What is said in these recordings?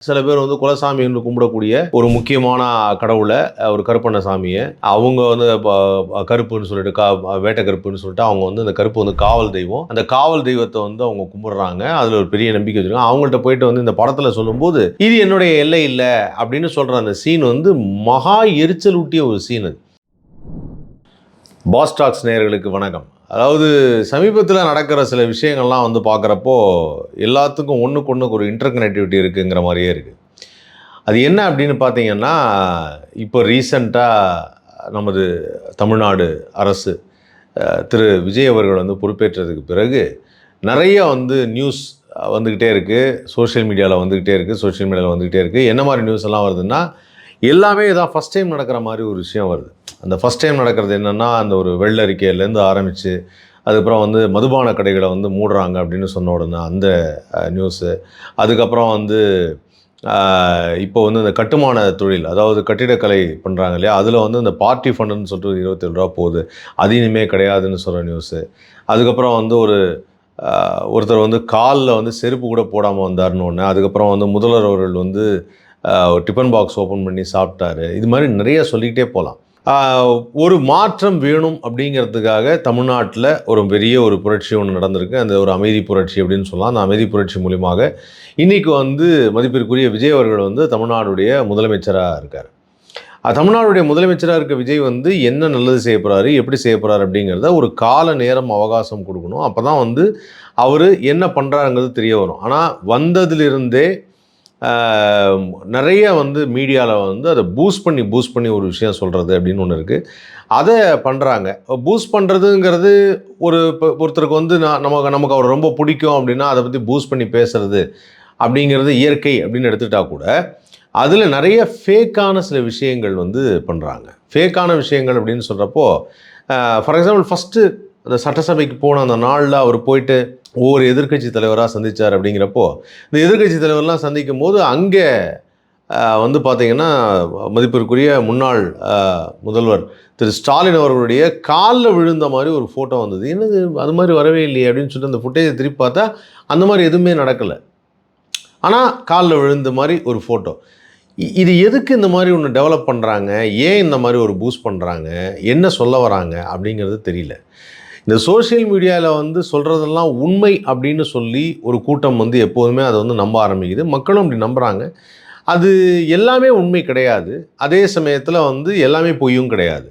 சில பேர் வந்து குலசாமி என்று கும்பிடக்கூடிய ஒரு முக்கியமான கடவுளை, ஒரு கருப்பண்ண சாமியை அவங்க வந்து கருப்புன்னு சொல்லிட்டு வேட்டை கருப்புன்னு சொல்லிட்டு அவங்க வந்து அந்த கருப்பு வந்து காவல் தெய்வம். அந்த காவல் தெய்வத்தை வந்து அவங்க கும்பிடுறாங்க. அதுல ஒரு பெரிய நம்பிக்கை வச்சிருக்காங்க. அவங்கள்ட்ட போயிட்டு வந்து இந்த படத்துல சொல்லும்போது இது என்னுடைய எல்லை இல்லை அப்படின்னு சொல்ற அந்த சீன் வந்து மகா எரிச்சல் ஊட்டிய ஒரு சீன். அது பாஸ் டாக்ஸ் நேயர்களுக்கு வணக்கம். அதாவது சமீபத்தில் நடக்கிற சில விஷயங்கள்லாம் வந்து பார்க்குறப்போ எல்லாத்துக்கும் ஒன்றுக்கு ஒன்றுக்கு ஒரு இன்டர் கனெக்டிவிட்டி இருக்குங்கிற மாதிரியே இருக்குது. அது என்ன அப்படின்னு பார்த்தீங்கன்னா, இப்போ ரீசண்டாக நமது தமிழ்நாடு அரசு திரு விஜய் அவர்கள் வந்து பொறுப்பேற்றதுக்கு பிறகு நிறைய வந்து நியூஸ் வந்துக்கிட்டே இருக்குது, சோஷியல் மீடியாவில் வந்துக்கிட்டே இருக்குது. என்ன மாதிரி நியூஸ் எல்லாம் வருதுன்னா, எல்லாமே இதான் ஃபஸ்ட் டைம் நடக்கிற மாதிரி ஒரு விஷயம் வருது. அந்த ஃபஸ்ட் டைம் நடக்கிறது என்னென்னா, அந்த ஒரு வெள்ளரிக்கையிலேருந்து ஆரம்பித்து அதுக்கப்புறம் வந்து மதுபான கடைகளை வந்து மூடுறாங்க அப்படின்னு சொன்ன உடனே அந்த நியூஸு. அதுக்கப்புறம் வந்து இப்போ வந்து இந்த கட்டுமான தொழில், அதாவது கட்டிடக்கலை பண்ணுறாங்க இல்லையா, அதில் வந்து இந்த பார்ட்டி ஃபண்டுன்னு சொல்லிட்டு ₹27 போகுது, அது இனிமேல் கிடையாதுன்னு சொல்கிற நியூஸு. அதுக்கப்புறம் வந்து ஒருத்தர் வந்து காலில் வந்து செருப்பு கூட போடாமல் வந்தார்னு ஒன்று. அதுக்கப்புறம் வந்து முதல்வர் அவர்கள் வந்து டிஃபன் பாக்ஸ் ஓப்பன் பண்ணி சாப்பிட்டாரு. இது மாதிரி நிறைய சொல்லிக்கிட்டே போகலாம். ஒரு மாற்றம் வேணும் அப்படிங்கிறதுக்காக தமிழ்நாட்டில் ஒரு பெரிய ஒரு புரட்சி ஒன்று நடந்திருக்கு. அந்த ஒரு அமைதி புரட்சி அப்படின்னு சொல்லலாம். அந்த அமைதி புரட்சி மூலியமாக இன்றைக்கி வந்து மதிப்பிற்குரிய விஜய் அவர்கள் வந்து தமிழ்நாடுடைய முதலமைச்சராக இருக்கார். தமிழ்நாடுடைய முதலமைச்சராக இருக்க விஜய் வந்து என்ன நல்லது செய்ய போகிறாரு, எப்படி செய்ய போகிறாரு அப்படிங்கிறத ஒரு கால நேரம் அவகாசம் கொடுக்கணும். அப்போ தான் வந்து அவர் என்ன பண்ணுறாருங்கிறது தெரிய வரும். ஆனால் வந்ததிலிருந்தே நிறைய வந்து மீடியாவில் வந்து அதை பூஸ்ட் பண்ணி ஒரு விஷயம் சொல்கிறது அப்படின்னு ஒன்று இருக்குது. அதை பண்ணுறாங்க. பூஸ்ட் பண்ணுறதுங்கிறது ஒருத்தருக்கு வந்து நமக்கு அவர் ரொம்ப பிடிக்கும் அப்படின்னா அதை பற்றி பூஸ்ட் பண்ணி பேசுகிறது அப்படிங்கிறது இயற்கை அப்படின்னு எடுத்துக்கிட்டால் கூட அதில் நிறைய ஃபேக்கான சில விஷயங்கள் வந்து பண்ணுறாங்க. ஃபேக்கான விஷயங்கள் அப்படின்னு சொல்கிறப்போ, ஃபார் எக்ஸாம்பிள் ஃபஸ்ட்டு அந்த சட்டசபைக்கு போன அந்த நாளில் அவர் போயிட்டு ஒவ்வொரு எதிர்க்கட்சி தலைவராக சந்தித்தார். அப்படிங்கிறப்போ இந்த எதிர்க்கட்சி தலைவர்லாம் சந்திக்கும் போது அங்கே வந்து பார்த்திங்கன்னா மதிப்பிற்குரிய முன்னாள் முதல்வர் திரு ஸ்டாலின் அவர்களுடைய காலில் விழுந்த மாதிரி ஒரு ஃபோட்டோ வந்தது. என்னது அது மாதிரி வரவே இல்லையே அப்படின்னு சொல்லிட்டு அந்த ஃபுட்டேஜை திருப்பி பார்த்தா அந்த மாதிரி எதுவுமே நடக்கலை. ஆனால் காலில் விழுந்த மாதிரி ஒரு ஃபோட்டோ. இது எதுக்கு இந்த மாதிரி ஒன்று டெவலப் பண்ணுறாங்க, ஏன் இந்த மாதிரி ஒரு பூஸ்ட் பண்ணுறாங்க, என்ன சொல்ல வராங்க அப்படிங்கிறது தெரியல. இந்த சோஷியல் மீடியாவில் வந்து சொல்கிறதெல்லாம் உண்மை அப்படின்னு சொல்லி ஒரு கூட்டம் வந்து எப்போதுமே அதை வந்து நம்ப ஆரம்பிக்குது. மக்களும் அப்படி நம்புகிறாங்க. அது எல்லாமே உண்மை கிடையாது, அதே சமயத்தில் வந்து எல்லாமே பொய்யும் கிடையாது.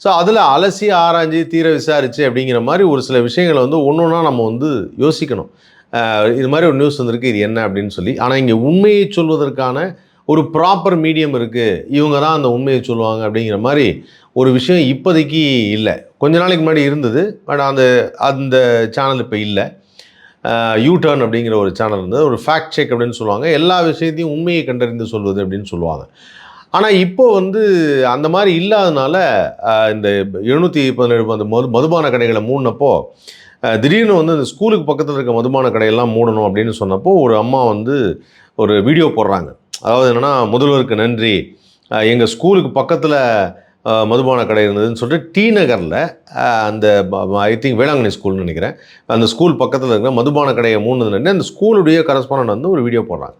ஸோ அதில் அலசி ஆராய்ச்சி தீர விசாரித்து அப்படிங்கிற மாதிரி ஒரு சில விஷயங்களை வந்து ஒன்று ஒன்றா நம்ம வந்து யோசிக்கணும். இது மாதிரி ஒரு நியூஸ் வந்திருக்கு, இது என்ன அப்படின்னு சொல்லி. ஆனால் இங்கே உண்மையை சொல்வதற்கான ஒரு ப்ராப்பர் மீடியம் இருக்குது, இவங்க தான் அந்த உண்மையை சொல்லுவாங்க அப்படிங்கிற மாதிரி ஒரு விஷயம் இப்போதைக்கு இல்லை. கொஞ்ச நாளைக்கு முன்னாடி இருந்தது, பட் அந்த சேனல் இப்போ இல்லை. யூடர்ன் அப்படிங்கிற ஒரு சேனல் இருந்தது, ஒரு ஃபேக்ட் செக் அப்படின்னு சொல்லுவாங்க, எல்லா விஷயத்தையும் உண்மையை கண்டறிந்து சொல்வது அப்படின்னு சொல்லுவாங்க. ஆனால் இப்போ வந்து அந்த மாதிரி இல்லாதனால இந்த 717 அந்த மதுபான கடைகளை மூடினப்போ திடீர்னு வந்து இந்த ஸ்கூலுக்கு பக்கத்தில் இருக்க மதுபான கடையெல்லாம் மூடணும் அப்படின்னு சொன்னப்போ ஒரு அம்மா வந்து ஒரு வீடியோ போடுறாங்க. அதாவது என்னென்னா, முதல்வருக்கு நன்றி, எங்கள் ஸ்கூலுக்கு பக்கத்தில் மதுபான கடை இருந்ததுன்னு சொல்லிட்டு டி நகரில் அந்த ஐ திங்க் வேளாங்கண்ணி ஸ்கூல்னு நினைக்கிறேன், அந்த ஸ்கூல் பக்கத்தில் இருக்கிற மதுபான கடையை மூணுதுன்னு அந்த ஸ்கூலுடைய கரஸ்பாண்டன்ட் வந்து ஒரு வீடியோ போடுறாங்க.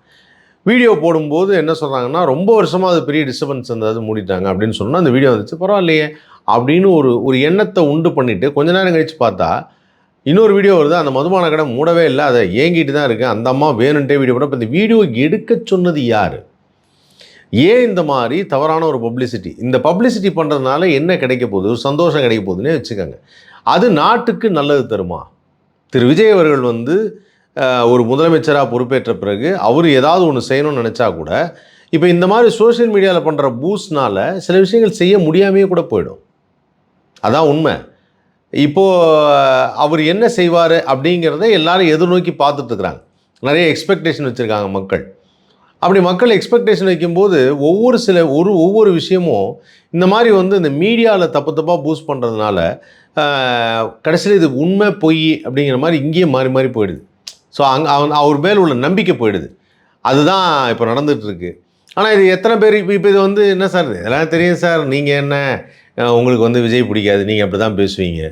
வீடியோ போடும்போது என்ன சொல்கிறாங்கன்னா, ரொம்ப வருஷமாக அது பெரிய டிஸ்டர்பன்ஸ் இருந்தது, மூடிட்டாங்க அப்படின்னு சொன்னால் அந்த வீடியோ வந்துச்சு, பரவாயில்லையே அப்படின்னு ஒரு எண்ணத்தை உண்டு பண்ணிவிட்டு கொஞ்ச நேரம் கழித்து பார்த்தா இன்னொரு வீடியோ வருது, அந்த மதுபான கடை மூடவே இல்லை, அதை ஏங்கிட்டு தான் இருக்குது. அந்த அம்மா வேணுன்ட்டே வீடியோ போட. இப்போ இந்த வீடியோ எடுக்க சொன்னது யார்? ஏன் இந்த மாதிரி தவறான ஒரு பப்ளிசிட்டி? இந்த பப்ளிசிட்டி பண்ணுறதுனால என்ன கிடைக்க போகுது? ஒரு சந்தோஷம் கிடைக்க போகுதுன்னே வச்சுக்கோங்க. அது நாட்டுக்கு நல்லது தருமா? திரு விஜய் அவர்கள் வந்து ஒரு முதலமைச்சராக பொறுப்பேற்ற பிறகு அவர் ஏதாவது ஒன்று செய்யணும்னு நினச்சா கூட இப்போ இந்த மாதிரி சோஷியல் மீடியாவில் பண்ணுற பூஸ்ட்னால் சில விஷயங்கள் செய்ய முடியாமையே கூட போயிடும். அதான் உண்மை. இப்போது அவர் என்ன செய்வார் அப்படிங்கிறத எல்லாரும் எதிர்நோக்கி பார்த்துட்ருக்குறாங்க. நிறைய எக்ஸ்பெக்டேஷன் வச்சுருக்காங்க மக்கள். அப்படி மக்கள் எக்ஸ்பெக்டேஷன் வைக்கும்போது ஒவ்வொரு விஷயமும் இந்த மாதிரி வந்து இந்த மீடியாவில் தப்பாக பூஸ்ட் பண்ணுறதுனால கடைசியில் இது உண்மை பொய் அப்படிங்கிற மாதிரி இங்கேயே மாறி மாறி போயிடுது. ஸோ அவர் மேல் உள்ள நம்பிக்கை போயிடுது. அதுதான் இப்போ நடந்துகிட்ருக்கு. ஆனால் இது எத்தனை பேர் இப்போ இது வந்து என்ன சார், இதெல்லாம் தெரியும் சார், நீங்கள் என்ன உங்களுக்கு வந்து விஜய் பிடிக்காது, நீங்கள் அப்படி தான் பேசுவீங்க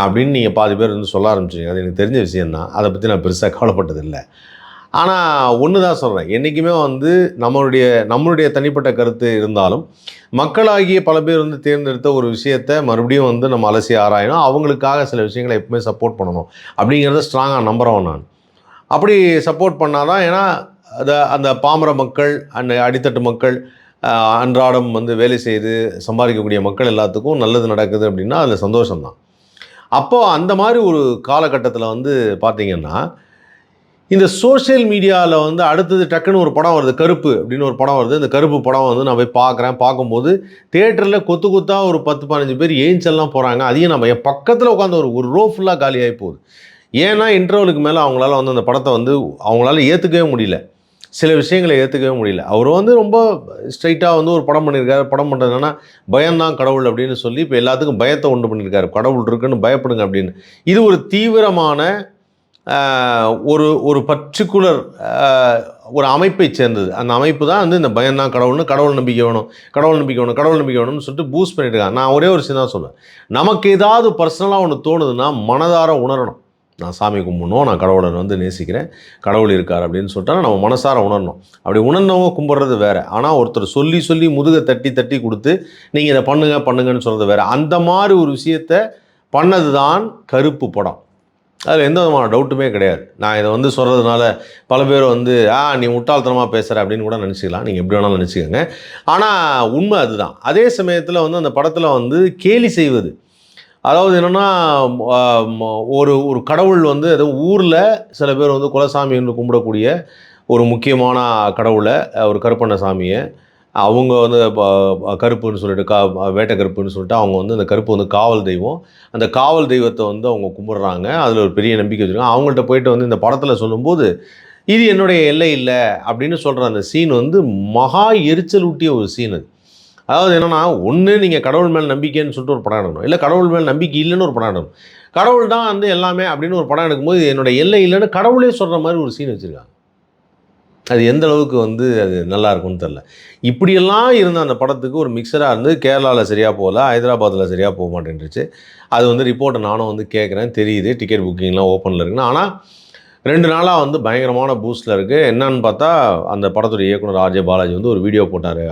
அப்படின்னு நீங்கள் பாதி பேர் வந்து சொல்ல ஆரம்பிச்சிங்க. அது எனக்கு தெரிஞ்ச விஷயந்தான், அதை பற்றி நான் பெருசாக கவலைப்பட்டதில்லை. ஆனால் ஒன்று தான் சொல்கிறேன், என்றைக்குமே வந்து நம்மளுடைய தனிப்பட்ட கருத்து இருந்தாலும் மக்களாகிய பல பேர் வந்து தேர்ந்தெடுத்த ஒரு விஷயத்தை மறுபடியும் வந்து நம்ம அலசி ஆராயணும், அவங்களுக்காக சில விஷயங்களை எப்பவுமே சப்போர்ட் பண்ணணும் அப்படிங்கிறத ஸ்ட்ராங்காக நம்புகிறவன் நான். அப்படி சப்போர்ட் பண்ணாதான், ஏன்னா அந்த பாமர மக்கள், அந்த அடித்தட்டு மக்கள், அன்றாடம் வந்து வேலை செய்து சம்பாதிக்கக்கூடிய மக்கள் எல்லாத்துக்கும் நல்லது நடக்குது அப்படின்னா அதில் சந்தோஷம்தான். அப்போது அந்த மாதிரி ஒரு காலகட்டத்தில் வந்து பார்த்திங்கன்னா, இந்த சோஷியல் மீடியாவில் வந்து அடுத்தது டக்குன்னு ஒரு படம் வருது, கருப்பு அப்படின்னு ஒரு படம் வருது. இந்த கருப்பு படம் வந்து நான் போய் பார்க்கும்போது தியேட்டரில் கொத்து கொத்தாக ஒரு 10-15 பேர் ஏஞ்சல்லாம் போகிறாங்க. அதையும் நம்ம என் பக்கத்தில் உட்காந்து ஒரு ரோ ஃபுல்லாக காலியாகி போகுது. ஏன்னா இன்டர்வலுக்கு மேலே அவங்களால வந்து அந்த படத்தை வந்து அவங்களால ஏற்றுக்கவே முடியல, சில விஷயங்களை ஏற்றுக்கவே முடியல. அவர் வந்து ரொம்ப ஸ்ட்ரைட்டாக வந்து ஒரு படம் பண்ணியிருக்காரு. படம் பண்ணுறதுனா பயம்தான் கடவுள் அப்படின்னு சொல்லி இப்போ எல்லாத்துக்கும் பயத்தை உண்டு பண்ணியிருக்காரு. கடவுள் இருக்குன்னு பயப்படுங்க அப்படின்னு. இது ஒரு தீவிரமான ஒரு பர்டிகுலர் ஒரு அமைப்பை சேர்ந்தது. அந்த அமைப்பு தான் வந்து இந்த பயம்தான் கடவுள்னு, கடவுள் நம்பிக்கை வேணும், கடவுள் நம்பிக்கை வேணும், கடவுள் நம்பிக்கை வேணும்னு சொல்லிட்டு பூஸ்ட் பண்ணிட்டு இருக்காங்க. நான் ஒரே ஒரு விஷயம் தான் சொல்லுவேன், நமக்கு ஏதாவது பர்சனலாக ஒன்று தோணுதுன்னா மனதார உணரணும். நான் சாமி கும்பிடணும், நான் கடவுளை வந்து நேசிக்கிறேன், கடவுள் இருக்கார் அப்படின்னு சொல்லிட்டா நம்ம மனசார உணரணும். அப்படி உணர்ந்தவங்க கும்பிட்றது வேறு. ஆனால் ஒருத்தர் சொல்லி முதுகை தட்டி கொடுத்து நீங்கள் இதை பண்ணுங்கன்னு சொல்கிறது வேறு. அந்த மாதிரி ஒரு விஷயத்தை பண்ணது தான் கருப்பு படம். அதில் எந்த விதமான டவுட்டுமே கிடையாது. நான் இதை வந்து சொல்கிறதுனால பல பேர் வந்து நீ முட்டாள்தனமாக பேசுகிற அப்படின்னு கூட நினச்சிக்கலாம். நீங்கள் எப்படி வேணாலும் நினச்சிக்கோங்க. ஆனால் உண்மை அதுதான். அதே சமயத்தில் வந்து அந்த படத்தில் வந்து கேலி செய்வது, அதாவது என்னென்னா, ஒரு கடவுள் வந்து ஏதோ ஊரில் சில பேர் வந்து குலசாமின்னு கும்பிடக்கூடிய ஒரு முக்கியமான கடவுளை, ஒரு கருப்பண்ண சாமியை, அவங்க வந்து கருப்புன்னு சொல்லிட்டு வேட்டை கருப்புன்னு சொல்லிட்டு அவங்க வந்து அந்த கருப்பு வந்து காவல் தெய்வம். அந்த காவல் தெய்வத்தை வந்து அவங்க கும்பிட்றாங்க. அதில் ஒரு பெரிய நம்பிக்கை வச்சுருக்காங்க. அவங்கள்ட்ட போயிட்டு வந்து இந்த படத்தில் சொல்லும்போது இது என்னுடைய எல்லை இல்லை அப்படின்னு சொல்கிற அந்த சீன் வந்து மகா எரிச்சல் ஊட்டிய ஒரு சீன் அது. அதாவது என்னென்னா, ஒன்று நீங்கள் கடவுள் மேல் நம்பிக்கைன்னு சொல்லிட்டு ஒரு படம் எடுக்கணும், இல்லை கடவுள் மேல் நம்பிக்கை இல்லைன்னு ஒரு படம் எடுக்கணும். கடவுள் தான் வந்து எல்லாமே அப்படின்னு ஒரு படம் எடுக்கும்போது என்னோட எல்லை இல்லைன்னு கடவுளே சொல்கிற மாதிரி ஒரு சீன் வச்சுருக்காங்க. அது எந்த அளவுக்கு வந்து அது நல்லா இருக்கும்னு தெரில. இப்படியெல்லாம் இருந்த அந்த படத்துக்கு ஒரு மிக்சராக இருந்து கேரளாவில் சரியாக போகல, ஹைதராபாத்தில் சரியாக போக மாட்டேன்ருச்சு. அது வந்து ரிப்போர்ட்டை நானும் வந்து கேட்குறேன், தெரியுது டிக்கெட் புக்கிங்லாம் ஓப்பனில் இருக்குன்னு. ஆனால் 2 நாளாக வந்து பயங்கரமான பூஸ்டில் இருக்குது. என்னன்னு பார்த்தா அந்த படத்துடைய இயக்குனர் ஆர்ஜே பாலாஜி வந்து ஒரு வீடியோ போட்டார்.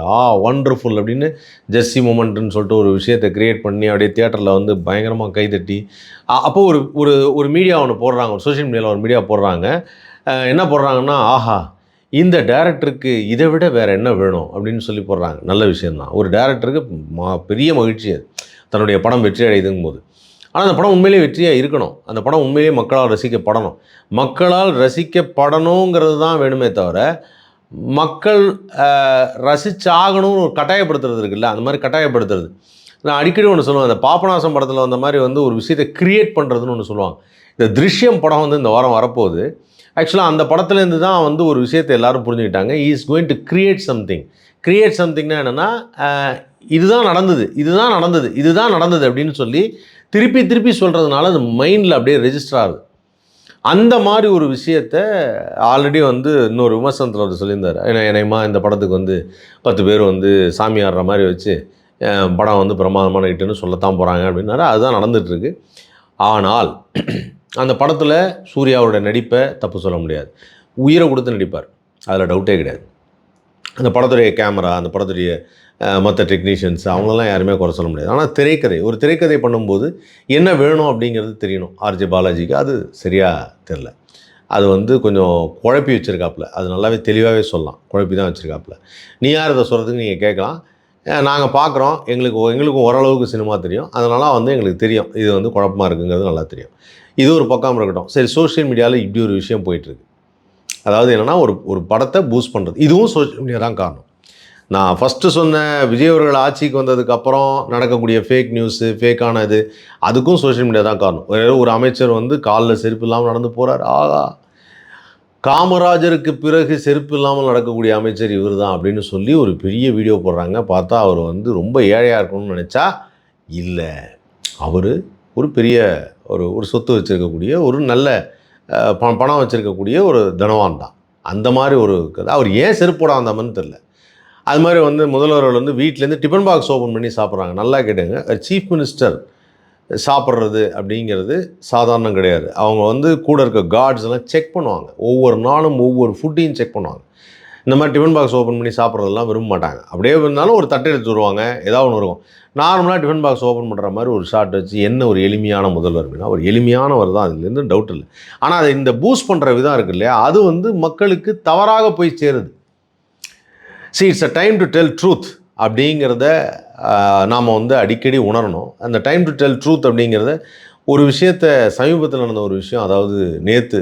ஒண்டர்ஃபுல் அப்படின்னு ஜெஸ்ஸி மூமெண்ட்டுன்னு சொல்லிட்டு ஒரு விஷயத்தை க்ரியேட் பண்ணி அப்படியே தியேட்டரில் வந்து பயங்கரமாக கைதட்டி, அப்போது ஒரு மீடியா ஒன்று போடுறாங்க, ஒரு சோஷியல் மீடியாவில் ஒரு மீடியா போடுறாங்க. என்ன போடுறாங்கன்னா, ஆஹா இந்த டேரக்டருக்கு இதை விட வேறு என்ன வேணும் அப்படின்னு சொல்லி போடுறாங்க. நல்ல விஷயந்தான். ஒரு டேரக்டருக்கு பெரிய மகிழ்ச்சி அது, தன்னுடைய படம் வெற்றி அடையுதுங்கும் போது. ஆனால் அந்த படம் உண்மையிலேயே வெற்றியாக இருக்கணும். அந்த படம் உண்மையிலேயே மக்களால் ரசிக்கப்படணும். மக்களால் ரசிக்கப்படணுங்கிறது தான் வேணுமே தவிர, மக்கள் ரசிச்சாகணும்னு ஒரு கட்டாயப்படுத்துறது இருக்குல்ல, அந்த மாதிரி கட்டாயப்படுத்துறது. நான் அடிக்கடி ஒன்று சொல்லுவேன், அந்த பாபநாசம் படத்தில் வந்த மாதிரி வந்து ஒரு விஷயத்தை க்ரியேட் பண்ணுறதுன்னு ஒன்று சொல்லுவாங்க. இந்த திருஷ்யம் படம் வந்து இந்த வாரம் வரப்போகுது. ஆக்சுவலாக அந்த படத்துலேருந்து தான் வந்து ஒரு விஷயத்தை எல்லோரும் புரிஞ்சுக்கிட்டாங்க. இஸ் கோயிங் டு கிரியேட் சம்திங்னா என்னென்னா, இதுதான் நடந்தது அப்படின்னு சொல்லி திருப்பி சொல்கிறதுனால அது மைண்டில் அப்படியே ரெஜிஸ்டர் ஆகுது. அந்த மாதிரி ஒரு விஷயத்தை ஆல்ரெடி வந்து இன்னொரு விமர்சனத்தில் அவர் சொல்லியிருந்தார். என்னையமா இந்த படத்துக்கு வந்து 10 பேர் வந்து சாமி ஆடுற மாதிரி வச்சு படம் வந்து பிரமாதமான ஹிட்டுன்னு சொல்லத்தான் போகிறாங்க அப்படின்னாரு. அதுதான் நடந்துகிட்ருக்கு. ஆனால் அந்த படத்தில் சூர்யாவோட நடிப்பை தப்பு சொல்ல முடியாது. உயிரை கொடுத்து நடிப்பார், அதில் டவுட்டே கிடையாது. அந்த படத்துடைய கேமரா, அந்த படத்துடைய மற்ற டெக்னீஷியன்ஸ் அவங்களெல்லாம் யாருமே குறை சொல்ல முடியாது. ஆனால் ஒரு திரைக்கதை பண்ணும்போது என்ன வேணும் அப்படிங்கிறது தெரியணும். ஆர்ஜே பாலாஜிக்கு அது சரியாக தெரில. அது வந்து கொஞ்சம் குழப்பி வச்சுருக்காப்புல. அது நல்லாவே தெளிவாகவே சொல்லலாம், குழப்பி தான் வச்சுருக்காப்புல. நீ யார் இதை சொல்கிறதுக்கு நீங்கள் கேட்கலாம். நாங்கள் பார்க்குறோம், எங்களுக்கும் ஓரளவுக்கு சினிமா தெரியும். அதனால் வந்து எங்களுக்கு தெரியும் இது வந்து குழப்பமாக இருக்குங்கிறது நல்லா தெரியும். இது ஒரு பக்கம் இருக்கட்டும். சரி, சோஷியல் மீடியாவில் இப்படி ஒரு விஷயம் போயிட்டுருக்கு. அதாவது என்னென்னா, ஒரு படத்தை பூஸ்ட் பண்ணுறது, இதுவும் சோஷியல் மீடியா தான் காரணம். நான் ஃபஸ்ட்டு சொன்ன விஜய் அவர்கள் ஆட்சிக்கு வந்ததுக்கப்புறம் நடக்கக்கூடிய ஃபேக் நியூஸு, ஃபேக்கான இது, அதுக்கும் சோஷியல் மீடியா தான் காரணம். ஒரு அமைச்சர் வந்து காலில் செருப்பு இல்லாமல் நடந்து போகிறார். காமராஜருக்கு பிறகு செருப்பு இல்லாமல் நடக்கக்கூடிய அமைச்சர் இவர் தான் அப்படின்னு சொல்லி ஒரு பெரிய வீடியோ போடுறாங்க. பார்த்தா அவர் வந்து ரொம்ப ஏழையாக இருக்கணும்னு நினச்சா இல்லை, அவர் ஒரு பெரிய ஒரு சொத்து வச்சுருக்கக்கூடிய ஒரு நல்ல பணம் வச்சுருக்கக்கூடிய ஒரு தனவான் தான். அந்த மாதிரி ஒரு அவர் ஏன் செருப்பு போட வந்தாமன்னு தெரில. அது மாதிரி வந்து முதல்வர்கள் வந்து வீட்டிலேருந்து டிஃபன் பாக்ஸ் ஓப்பன் பண்ணி சாப்பிட்றாங்க. நல்லா கேட்டுங்க, சீஃப் மினிஸ்டர் சாப்பிட்றது அப்படிங்கிறது சாதாரணம் கிடையாது. அவங்க வந்து கூட இருக்க கார்ட்ஸ் எல்லாம் செக் பண்ணுவாங்க. ஒவ்வொரு நாளும் ஒவ்வொரு ஃபுட்டையும் செக் பண்ணுவாங்க. இந்த மாதிரி டிஃபன் பாக்ஸ் ஓப்பன் பண்ணி சாப்பிட்றதெல்லாம் விரும்ப மாட்டாங்க. அப்படியே இருந்தாலும் ஒரு தட்டை எடுத்து வருவாங்க. ஏதாவது ஒன்று இருக்கும். நார்மலாக டிஃபன் பாக்ஸ் ஓப்பன் பண்ணுற மாதிரி ஒரு ஷாட் வச்சு என்ன ஒரு எளிமையான முதல்வர் அப்படின்னா, ஒரு எளிமையானவர் தான், அதுலேருந்து டவுட் இல்லை. ஆனால் அதை இந்த பூஸ்ட் பண்ணுற விதம் இருக்கு இல்லையா, அது வந்து மக்களுக்கு தவறாக போய் சேருது. It's a time to tell truth அப்படிங்கிறத நாம் வந்து அடிக்கடி உணரணும். அந்த டைம் டு டெல் ட்ரூத் அப்படிங்கிறத ஒரு விஷயத்தை சமீபத்தில் நடந்த ஒரு விஷயம், அதாவது நேற்று